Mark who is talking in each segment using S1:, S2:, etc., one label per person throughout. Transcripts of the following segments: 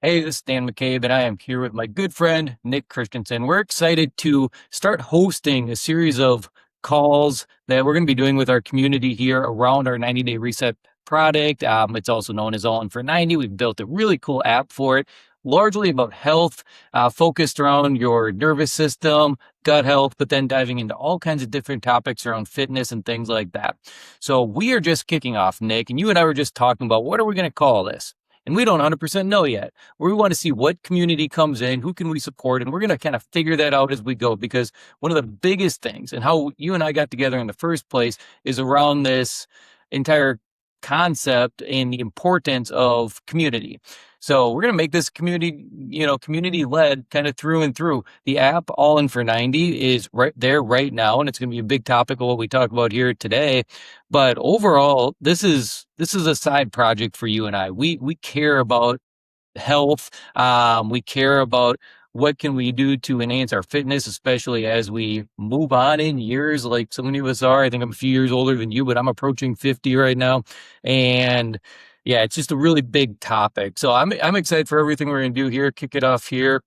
S1: Hey, this is Dan McCabe, and I am here with my good friend, Nick Christensen. We're excited to start hosting a series of calls that we're going to be doing with our community here around our 90-day reset product. It's also known as All In for 90. We've built a really cool app for it, largely about health, focused around your nervous system, gut health, but then diving into all kinds of different topics around fitness and things like that. So we are just kicking off, Nick, and you and I were just talking about what are we going to call this? And we don't 100% know yet. We want to see what community comes in, who can we support, and we're going to kind of figure that out as we go, because one of the biggest things and how you and I got together in the first place is around this entire concept and the importance of community. So we're going to make this community led kind of through and through. The app All In for 90 is right there right now, and it's going to be a big topic of what we talk about here today. But overall, this is a side project for you and I. We care about health. We care about what can we do to enhance our fitness, especially as we move on in years, like so many of us are. I think I'm a few years older than you, but I'm approaching 50 right now. And yeah, it's just a really big topic. So I'm excited for everything we're going to do here, kick it off here.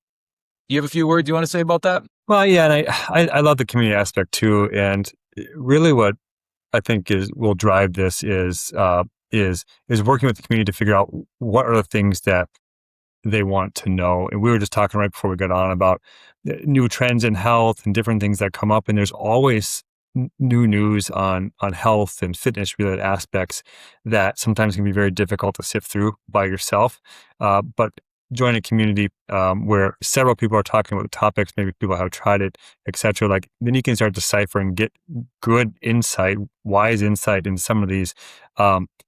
S1: Do you have a few words you want to say about that?
S2: Well, yeah, and I love the community aspect too. And really, what I think will drive this is working with the community to figure out what are the things that they want to know. And we were just talking right before we got on about new trends in health and different things that come up. And there's always new news on health and fitness related aspects that sometimes can be very difficult to sift through by yourself. But join a community where several people are talking about the topics, maybe people have tried it, etc. Like, then you can start deciphering, get good insight, wise insight into some of these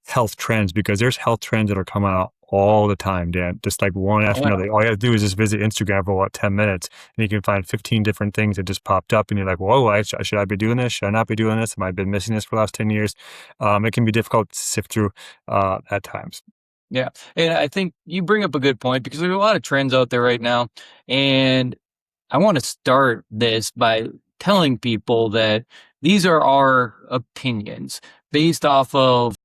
S2: health trends, because there's health trends that are coming out all the time, Dan. Just like one after another. All you have to do is just visit Instagram for about 10 minutes, and you can find 15 different things that just popped up, and you're like, whoa, should I be doing this? Should I not be doing this? Have I been missing this for the last 10 years? It can be difficult to sift through at times.
S1: Yeah. And I think you bring up a good point, because there's a lot of trends out there right now. And I want to start this by telling people that these are our opinions based off of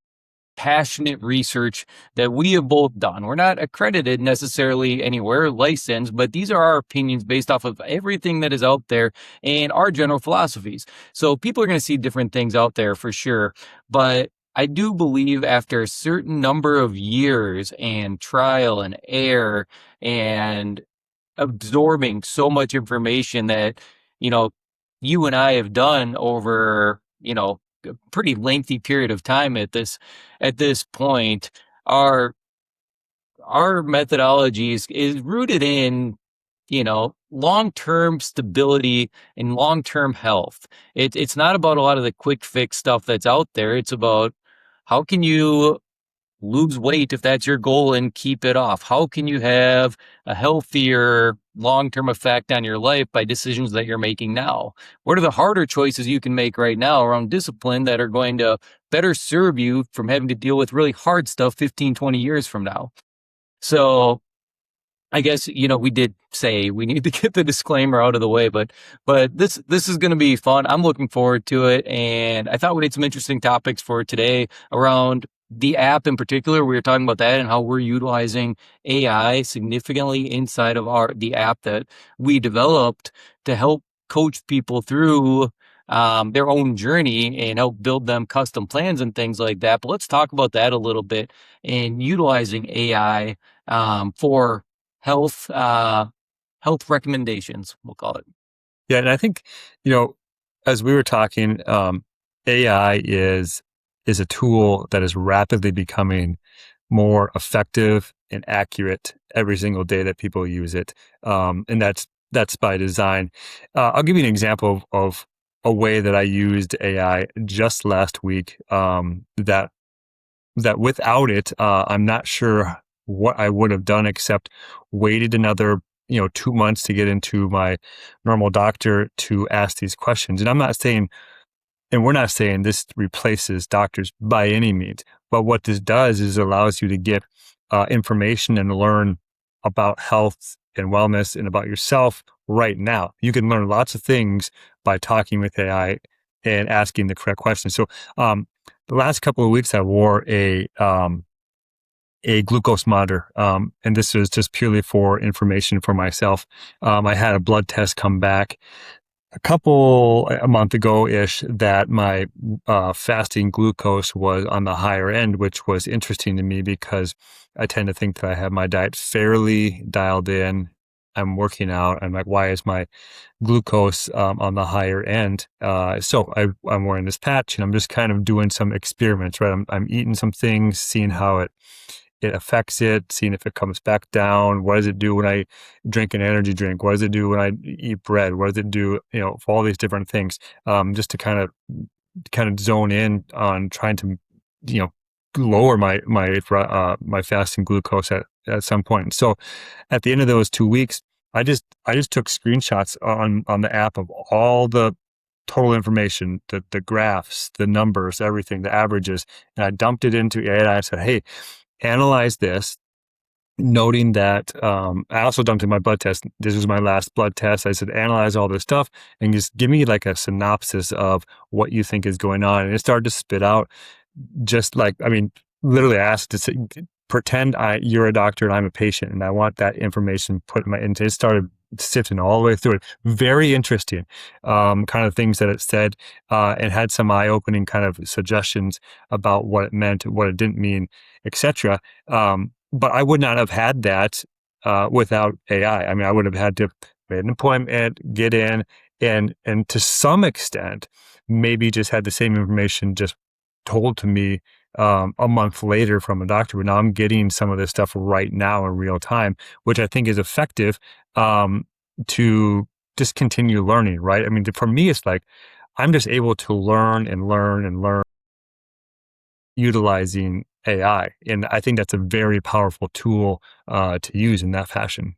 S1: passionate research that we have both done. We're not accredited necessarily anywhere, licensed, but these are our opinions based off of everything that is out there and our general philosophies. So people are going to see different things out there for sure. But I do believe after a certain number of years and trial and error and absorbing so much information that, you and I have done over, a pretty lengthy period of time at this point, our methodology is rooted in, long-term stability and long-term health. It's not about a lot of the quick fix stuff that's out there. It's about how can you lose weight if that's your goal and keep it off? How can you have a healthier long-term effect on your life by decisions that you're making now? What are the harder choices you can make right now around discipline that are going to better serve you from having to deal with really hard stuff 15, 20 years from now? So I guess, we did say we need to get the disclaimer out of the way, but this is going to be fun. I'm looking forward to it. And I thought we had some interesting topics for today around the app in particular. We were talking about that and how we're utilizing AI significantly inside of the app that we developed to help coach people through their own journey and help build them custom plans and things like that. But let's talk about that a little bit, and utilizing AI for health recommendations, we'll call it.
S2: Yeah, and I think, as we were talking, AI is a tool that is rapidly becoming more effective and accurate every single day that people use it. And that's by design. I'll give you an example of a way that I used AI just last week, that without it, I'm not sure what I would have done, except waited another 2 months to get into my normal doctor to ask these questions. And I'm not saying, and we're not saying this replaces doctors by any means, but what this does is allows you to get information and learn about health and wellness and about yourself right now. You can learn lots of things by talking with AI and asking the correct questions. So the last couple of weeks, I wore a a glucose monitor. And this was just purely for information for myself. I had a blood test come back a month ago ish that my fasting glucose was on the higher end, which was interesting to me because I tend to think that I have my diet fairly dialed in. I'm working out. I'm like, why is my glucose on the higher end? I'm wearing this patch and I'm just kind of doing some experiments, right? I'm eating some things, seeing how it affects it, seeing if it comes back down. What does it do when I drink an energy drink? What does it do when I eat bread? What does it do, for all these different things? Just to kind of zone in on trying to, you know, lower my fasting glucose at some point. So at the end of those 2 weeks, I just took screenshots on the app of all the total information, the graphs, the numbers, everything, the averages, and I dumped it into AI. And I said, hey, analyze this, noting that I also dumped in my blood test. This was my last blood test. I said, analyze all this stuff and just give me like a synopsis of what you think is going on. And it started to spit out just like, I mean, literally asked to say, pretend you're a doctor and I'm a patient and I want that information put in my, and it started sifting all the way through it. Very interesting, kind of things that it said, and had some eye-opening kind of suggestions about what it meant, what it didn't mean, etc. But I would not have had that without AI. I mean, I would have had to make an appointment, get in, and to some extent, maybe just had the same information just told to me a month later from a doctor. But now I'm getting some of this stuff right now in real time, which I think is effective to just continue learning, right? I mean, for me, it's like I'm just able to learn and learn and learn utilizing AI. And I think that's a very powerful tool to use in that fashion.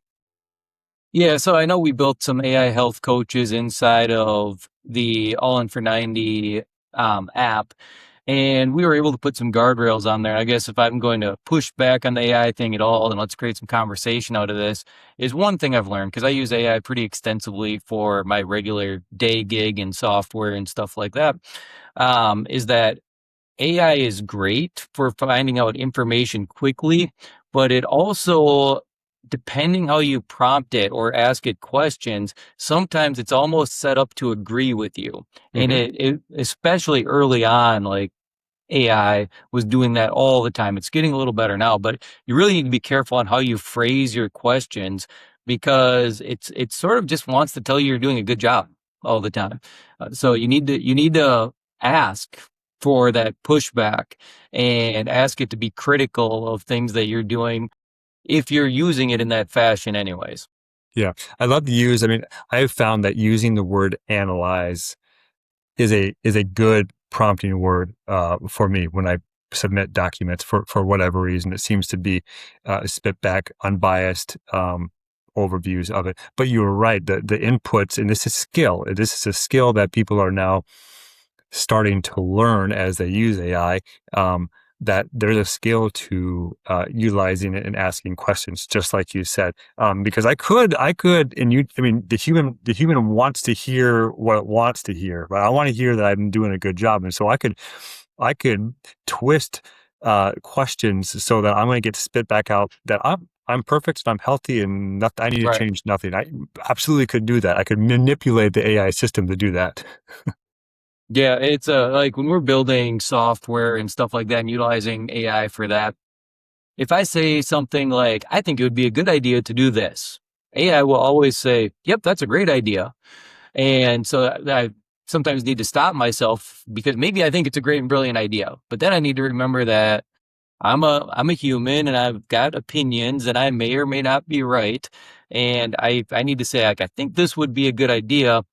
S1: Yeah, so I know we built some AI health coaches inside of the All In for 90 app, and we were able to put some guardrails on there. I guess if I'm going to push back on the AI thing at all, and let's create some conversation out of this, is one thing I've learned, because I use AI pretty extensively for my regular day gig and software and stuff like that, is that AI is great for finding out information quickly, but it also, depending how you prompt it or ask it questions, sometimes it's almost set up to agree with you. And
S2: Mm-hmm.
S1: it especially early on, like AI was doing that all the time. It's getting a little better now, but you really need to be careful on how you phrase your questions, because it sort of just wants to tell you you're doing a good job all the time. So you need to ask for that pushback and ask it to be critical of things that you're doing if you're using it in that fashion anyways.
S2: Yeah, I love to use. I mean, I've found that using the word analyze is a good prompting word for me when I submit documents for whatever reason. It seems to be spit back unbiased overviews of it. But you were right. The inputs, and this is skill. This is a skill that people are now starting to learn as they use AI. That there's a skill to utilizing it and asking questions, just like you said. Because I mean, the human wants to hear what it wants to hear, but I want to hear that I'm doing a good job, and so I could twist questions so that I'm going to get spit back out that I'm perfect and I'm healthy and nothing, I need to
S1: Right.
S2: change nothing. I absolutely could do that. I could manipulate the AI system to do that.
S1: Yeah, it's like when we're building software and stuff like that and utilizing AI for that, if I say something like, I think it would be a good idea to do this, AI will always say, yep, that's a great idea. And so I sometimes need to stop myself, because maybe I think it's a great and brilliant idea, but then I need to remember that I'm a human and I've got opinions and I may or may not be right. And I need to say, like, I think this would be a good idea,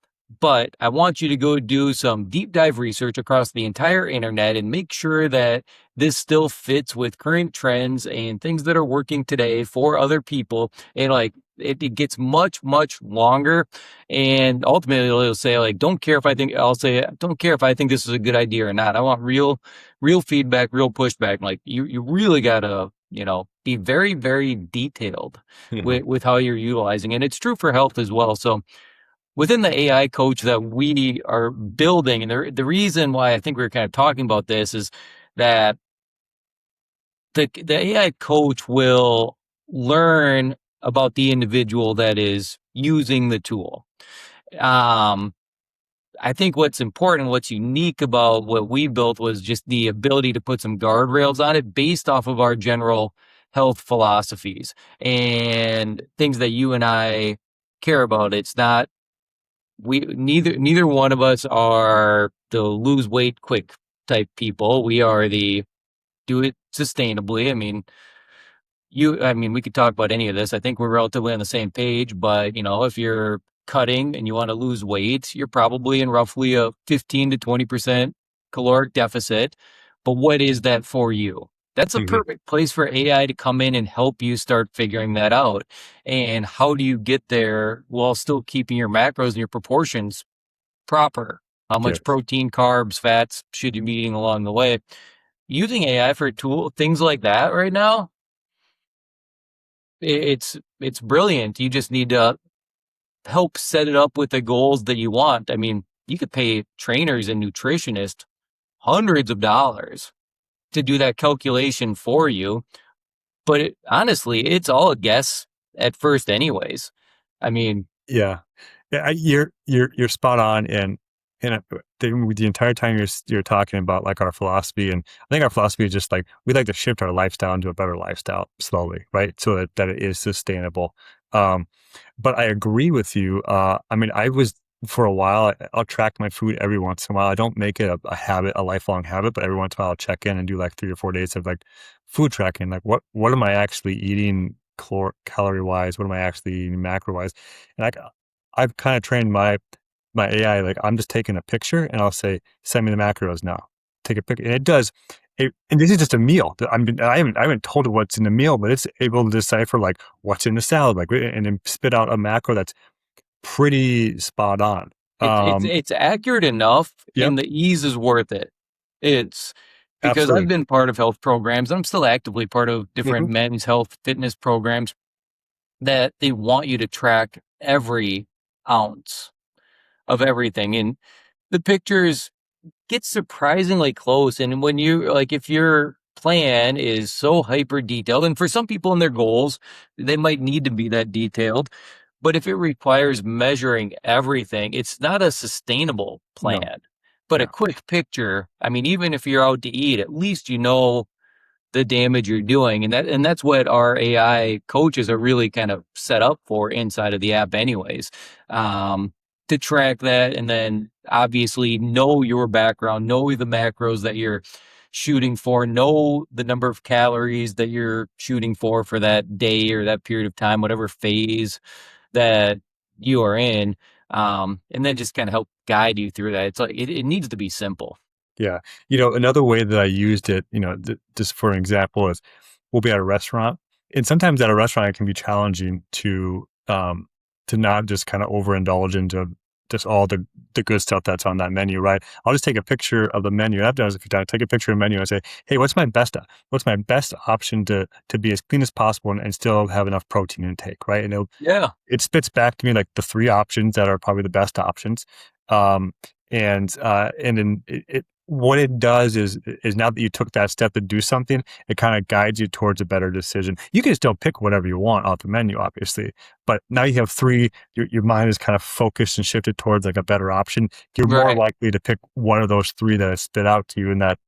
S1: but I want you to go do some deep dive research across the entire internet and make sure that this still fits with current trends and things that are working today for other people. And like it gets much, much longer. And ultimately it'll say, like, don't care if I think this is a good idea or not. I want real feedback, real pushback. Like you really gotta, be very, very detailed
S2: Mhm.
S1: with how you're utilizing it. And it's true for health as well. So within the AI coach that we are building, and the reason why I think we're kind of talking about this is that the AI coach will learn about the individual that is using the tool. Um, I think what's important, what's unique about what we built was just the ability to put some guardrails on it based off of our general health philosophies and things that you and I care about. It's not we neither one of us are the lose weight quick type people. We are the do it sustainably. I mean, we could talk about any of this. I think we're relatively on the same page, but if you're cutting and you want to lose weight, you're probably in roughly a 15 to 20% caloric deficit. But what is that for you? That's a
S2: Mhm.
S1: perfect place for AI to come in and help you start figuring that out. And how do you get there while still keeping your macros and your proportions proper? How much
S2: Yes.
S1: protein, carbs, fats should you be eating along the way? Using AI for things like that right now, it's brilliant. You just need to help set it up with the goals that you want. I mean, you could pay trainers and nutritionists hundreds of dollars to do that calculation for you, but honestly, it's all a guess at first anyways. I mean,
S2: Yeah. Yeah, you're spot on, and the entire time you're talking about like our philosophy, and I think our philosophy is just like we like to shift our lifestyle into a better lifestyle slowly, right? So that it is sustainable. Um, but I agree with you. I mean, I was for a while. I'll track my food every once in a while. I don't make it a habit, a lifelong habit, but every once in a while I'll check in and do like 3 or 4 days of like food tracking. Like what am I actually eating calorie wise? What am I actually eating macro wise? And I've kind of trained my AI, like I'm just taking a picture and I'll say, send me the macros now. Take a picture. And it does it, and this is just a meal. I haven't told it what's in the meal, but it's able to decipher like what's in the salad, like and then spit out a macro that's pretty spot on.
S1: it's accurate enough,
S2: Yep,
S1: and the ease is worth it. It's because I've
S2: absolutely.
S1: been part of health programs. I'm still actively part of
S2: Hmm.
S1: different men's health fitness programs that they want you to track every ounce of everything. And the pictures get surprisingly close. And when you like, if your plan is so hyper detailed, and for some people in their goals, they might need to be that detailed. But if it requires measuring everything, it's not a sustainable
S2: No,
S1: plan. But a
S2: yeah,
S1: quick picture, I mean, even if you're out to eat, at least you know the damage you're doing. And that's what our AI coaches are really kind of set up for inside of the app anyways. Um, to track that and then obviously know your background, know the macros that you're shooting for, know the number of calories that you're shooting for that day or that period of time, whatever phase that you are in. And then just kind of help guide you through that. It's like it needs to be simple.
S2: yeah. Another way that I used it, just for an example, is we'll be at a restaurant, and sometimes at a restaurant it can be challenging to not just kind of overindulge into just all the good stuff that's on that menu, right? I'll just take a picture of the menu. I've done this a few times. Take a picture of the menu and say, "Hey, what's my best option to be as clean as possible and still have enough protein intake, right?" And
S1: Yeah.
S2: it spits back to me like the three options that are probably the best options. Um, and then what it does is now that you took that step to do something, it kind of guides you towards a better decision. You can still pick whatever you want off the menu, obviously, but now you have three. Your mind is kind of focused and shifted towards like a better option. You're more
S1: Right.
S2: likely to pick one of those three that is spit out to you in that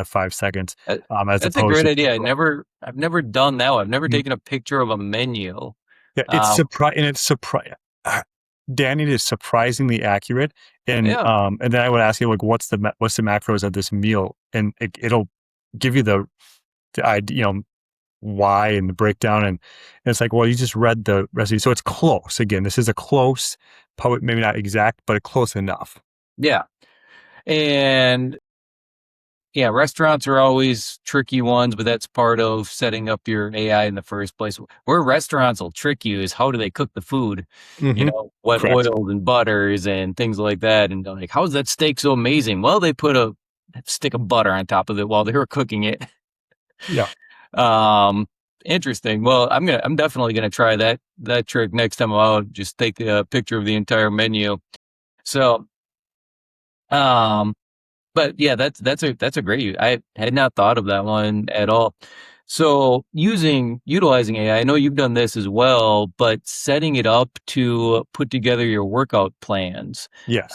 S2: 5 seconds, as
S1: That's a
S2: opposed
S1: great
S2: to
S1: idea. I've never done that. I've never
S2: Mhm.
S1: taken a picture of a menu.
S2: Yeah, it's
S1: Uh,
S2: surprising. Danny is surprisingly accurate, and
S1: yeah,
S2: and then I would ask you like, what's the macros of this meal, and it'll give you the idea, why and the breakdown, and it's like, well, you just read the recipe, so it's close. Again, this is a close, probably maybe not exact, but close enough.
S1: yeah, and yeah, restaurants are always tricky ones, but that's part of setting up your AI in the first place. Where restaurants will trick you is how do they cook the food?
S2: Hmm.
S1: What
S2: Correct.
S1: oils and butters and things like that. And they're like, how is that steak so amazing? Well, they put a stick of butter on top of it while they were cooking it.
S2: Yeah.
S1: Um, interesting. Well, I'm definitely gonna try that trick next time I'm out. Just take a picture of the entire menu. So, um, but yeah, that's a great. I had not thought of that one at all. So utilizing AI, I know you've done this as well, but setting it up to put together your workout plans
S2: Yes.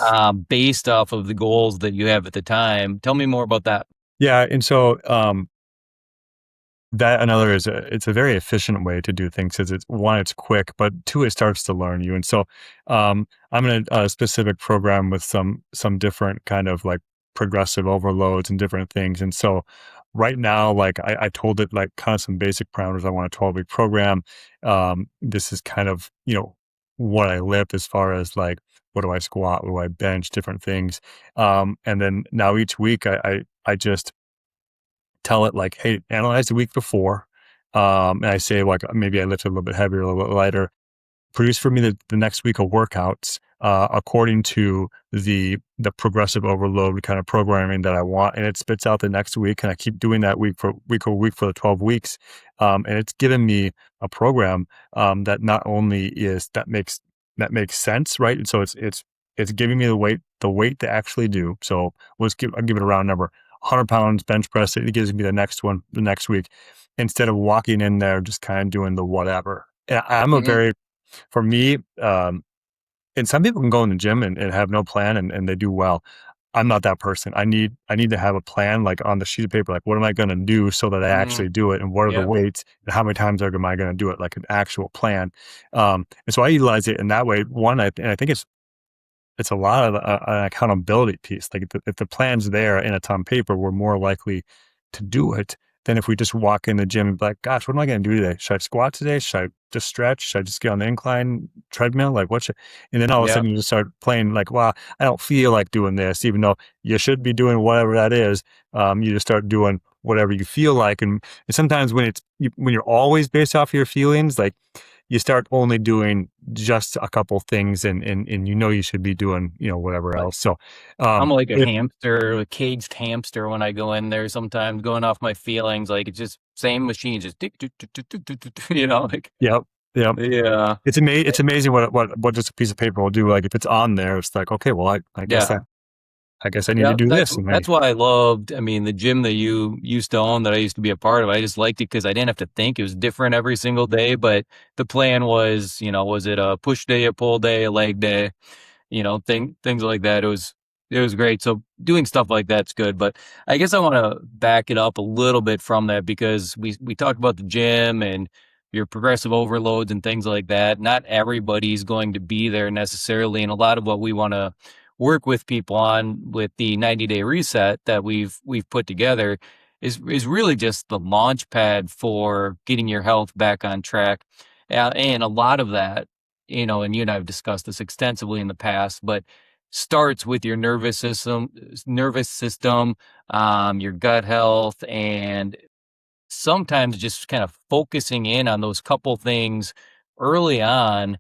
S1: based off of the goals that you have at the time. Tell me more about that.
S2: Yeah. And so, that another is it's a very efficient way to do things because it's one, it's quick, but two, it starts to learn you. And so, I'm in a specific program with some different kind of like progressive overloads and different things. And so, right now, like I told it like kind of some basic parameters. I want a 12-week program. This is kind of what I lift as far as like what do I squat, what do I bench, different things. And then now each week, I just tell it like, hey, analyze the week before. And I say like maybe I lifted a little bit heavier, a little bit lighter. Produce for me the next week of workouts according to the progressive overload kind of programming that I want, and it spits out the next week, and I keep doing that week for the 12 weeks, and it's given me a program that not only is that makes sense, right? And so it's giving me the weight to actually do. So I'll give it a round number. 100 pounds bench press. It gives me the next one the next week instead of walking in there just kind of doing the whatever. And I'm a
S1: Hmm.
S2: very for me, and some people can go in the gym and have no plan and they do well. I'm not that person. I need to have a plan like on the sheet of paper, like what am I going to do so that I
S1: Hmm.
S2: actually do it and what are the
S1: Yeah.
S2: weights and how many times am I going to do it, like an actual plan. And so I utilize it in that way. One, and I think it's a lot of an accountability piece. Like if the plan's there and it's on paper, we're more likely to do it than if we just walk in the gym and be like, gosh, what am I going to do today? Should I squat today? Should I just stretch? Should I just get on the incline treadmill? Like and then all of a
S1: Yeah.
S2: sudden you just start playing like, wow, I don't feel like doing this, even though you should be doing whatever that is. You just start doing whatever you feel like. And sometimes when you're always based off your feelings, like you start only doing just a couple things and you should be doing, whatever else. So,
S1: I'm like a
S2: if
S1: hamster, a caged hamster when I go in there sometimes going off my feelings. Like it's just same machine, just tick, tick, tick, tick, tick, tick, tick, tick, like,
S2: yep, yep.
S1: yeah,
S2: It's amazing what just a piece of paper will do. Like if it's on there, it's like, okay, well,
S1: yeah.
S2: I guess I need to
S1: Yeah,
S2: do
S1: that's
S2: this. And
S1: that's why I loved, I mean, the gym that you used to own that I used to be a part of. I just liked it because I didn't have to think. It was different every single day, but the plan was, was it a push day, a pull day, a leg day? Things like that. It was great. So doing stuff like that's good. But I guess I want to back it up a little bit from that because we talked about the gym and your progressive overloads and things like that. Not everybody's going to be there necessarily, and a lot of what we want to work with people on with the 90-day reset that we've put together is really just the launch pad for getting your health back on track. And a lot of that, and you and I have discussed this extensively in the past, but starts with your nervous system, your gut health, and sometimes just kind of focusing in on those couple things early on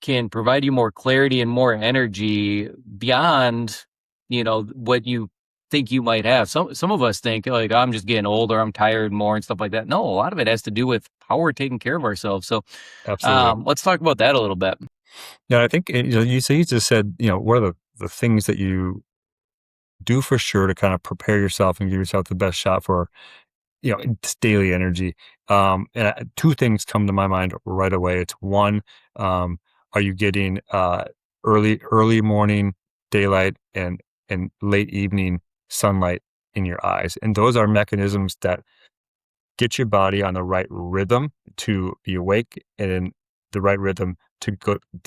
S1: can provide you more clarity and more energy beyond, what you think you might have. Some of us think like I'm just getting older, I'm tired more and stuff like that. No, a lot of it has to do with how we're taking care of ourselves. So
S2: absolutely.
S1: let's talk about that a little bit.
S2: Yeah, I think you just said, what are the things that you do for sure to kind of prepare yourself and give yourself the best shot for it's daily energy. Two things come to my mind right away. It's one, are you getting early morning daylight and late evening sunlight in your eyes? And those are mechanisms that get your body on the right rhythm to be awake and in the right rhythm to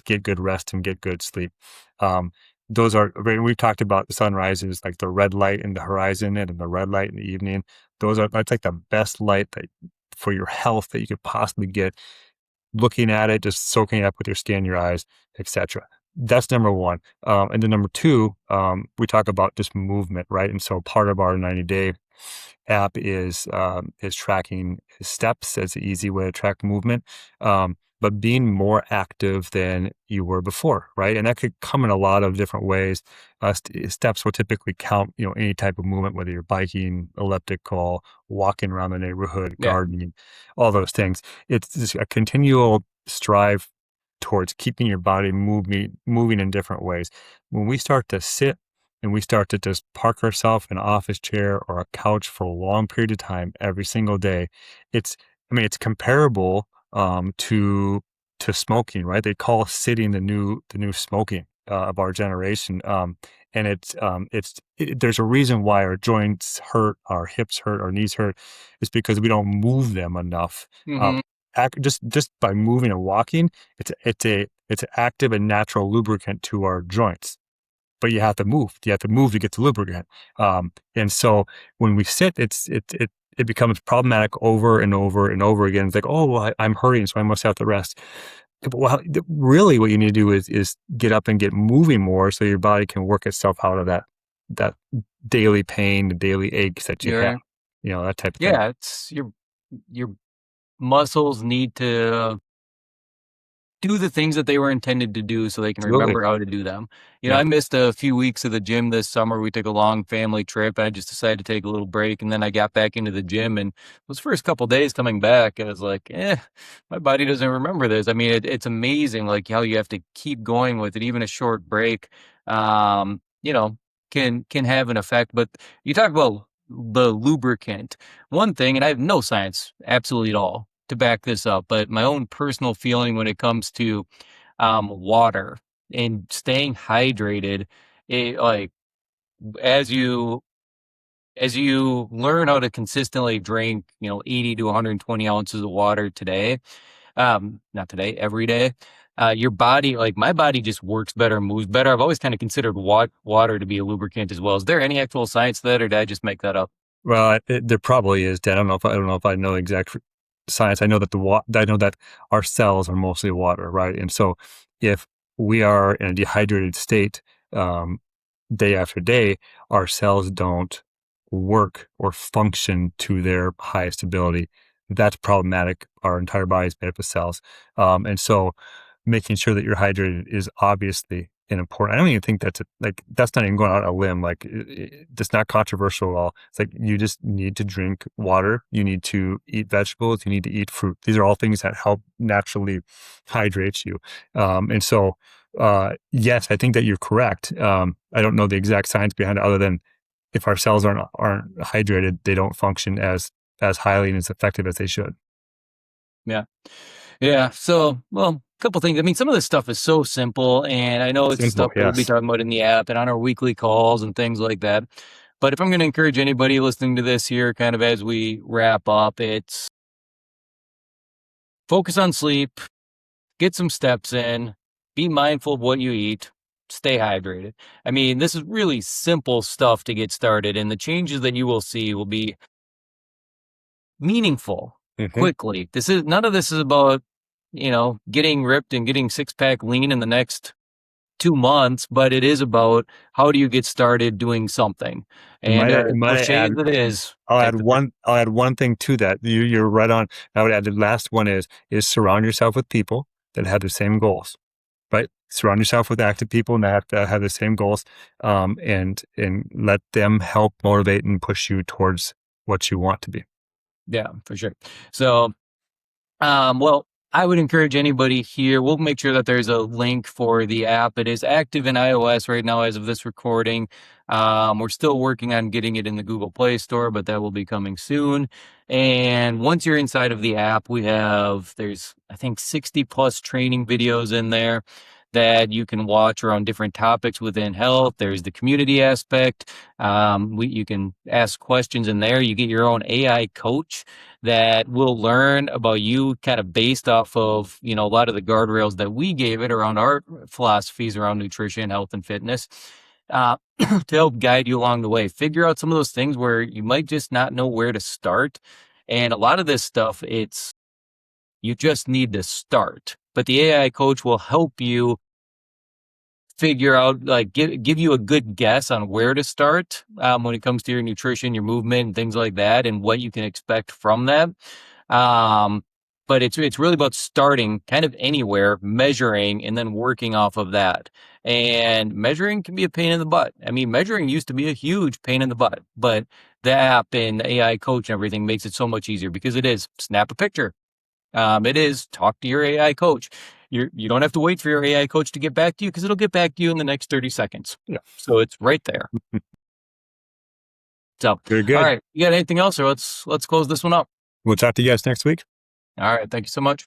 S2: get good rest and get good sleep. Um, those are we've talked about the sunrises, like the red light in the horizon and the red light in the evening. That's like the best light that for your health that you could possibly get. Looking at it, just soaking it up with your skin, your eyes, etc. That's number one. And then number two, we talk about just movement, right? And so part of our 90-day app is tracking steps as an easy way to track movement, but being more active than you were before, right? And that could come in a lot of different ways. Steps will typically count, any type of movement, whether you're biking, elliptical, walking around the neighborhood,
S1: Yeah.
S2: gardening, all those things. It's just a continual strive towards keeping your body moving in different ways. When we start to sit and we start to just park ourselves in an office chair or a couch for a long period of time every single day, it's, I mean, it's comparable to smoking, right? They call sitting the new smoking of our generation. And there's a reason why our joints hurt, our hips hurt, our knees hurt, is because we don't move them enough.
S1: Hmm.
S2: Just by moving and walking, it's an active and natural lubricant to our joints. But you have to move. You have to move to get the lubricant. And so when we sit, it becomes problematic over and over and over again. It's like, oh, well, I'm hurting, so I must have to rest. Well, really, what you need to do is get up and get moving more, so your body can work itself out of that daily pain, the daily aches that you have.
S1: You're,
S2: That type of thing.
S1: yeah, it's your muscles need to do the things that they were intended to do so they can
S2: Absolutely.
S1: remember how to do them.
S2: Yeah.
S1: I missed a few weeks of the gym this summer. We took a long family trip. I just decided to take a little break, and then I got back into the gym, and those first couple days coming back, I was like, my body doesn't remember this. I mean, it's amazing like how you have to keep going with it. Even a short break, um, you know, can have an effect. But you talk about the lubricant. One thing, and I have no science absolutely at all to back this up, but my own personal feeling when it comes to water and staying hydrated, like as you as you learn how to consistently drink, 80 to 120 ounces of water today, not today, every day, your body, like my body just works better, moves better. I've always kind of considered water to be a lubricant as well. Is there any actual science to that, or did I just make that up?
S2: Well, there probably is, Dan. I don't know if I know the exact science. I know that I know that our cells are mostly water, right? And so, if we are in a dehydrated state, um, day after day, our cells don't work or function to their highest ability. That's problematic. Our entire body is made up of cells, and so making sure that you're hydrated is obviously an important. I don't even think that's not even going out on a limb. Like that's not controversial at all. It's like you just need to drink water. You need to eat vegetables. You need to eat fruit. These are all things that help naturally hydrate you. And so, yes, I think that you're correct. I don't know the exact science behind it, other than if our cells aren't hydrated, they don't function as highly and as effective as they should.
S1: Yeah. Yeah. So, well, a couple things. I mean, some of this stuff is so simple, and I know it's
S2: Simple,
S1: stuff that we'll be
S2: yes.
S1: talking about in the app and on our weekly calls and things like that. But if I'm going to encourage anybody listening to this here, kind of as we wrap up, it's focus on sleep, get some steps in, be mindful of what you eat, stay hydrated. I mean, this is really simple stuff to get started, and the changes that you will see will be meaningful
S2: Hmm.
S1: quickly. None of this is about, getting ripped and getting six pack lean in the next 2 months, but it is about how do you get started doing something. And
S2: Might I
S1: cliche
S2: add
S1: as it is,
S2: I'll
S1: take
S2: add
S1: the
S2: one. I'll add one thing to that. You're right on. I would add the last one is surround yourself with people that have the same goals. Right. Surround yourself with active people and that have the same goals. And let them help motivate and push you towards what you want to be.
S1: yeah, for sure. So well, I would encourage anybody here. We'll make sure that there's a link for the app. It is active in iOS right now as of this recording. We're still working on getting it in the Google Play Store, but that will be coming soon. And once you're inside of the app, there's, I think, 60 plus training videos in there that you can watch around different topics within health. There's the community aspect. You can ask questions in there. You get your own AI coach that will learn about you kind of based off of, a lot of the guardrails that we gave it around our philosophies around nutrition, health, and fitness, to help guide you along the way. Figure out some of those things where you might just not know where to start. And a lot of this stuff, you just need to start. But the AI coach will help you figure out, like, give you a good guess on where to start when it comes to your nutrition, your movement, and things like that, and what you can expect from that. But it's really about starting kind of anywhere, measuring, and then working off of that. And measuring can be a pain in the butt. I mean, measuring used to be a huge pain in the butt, but the app and the AI coach and everything makes it so much easier because it is snap a picture. It is talk to your AI coach. You don't have to wait for your AI coach to get back to you because it'll get back to you in the next 30 seconds.
S2: Yeah.
S1: So it's right there. So,
S2: Very good.
S1: all right. You got anything else, or let's close this one up?
S2: We'll talk to you guys next week.
S1: All right. Thank you so much.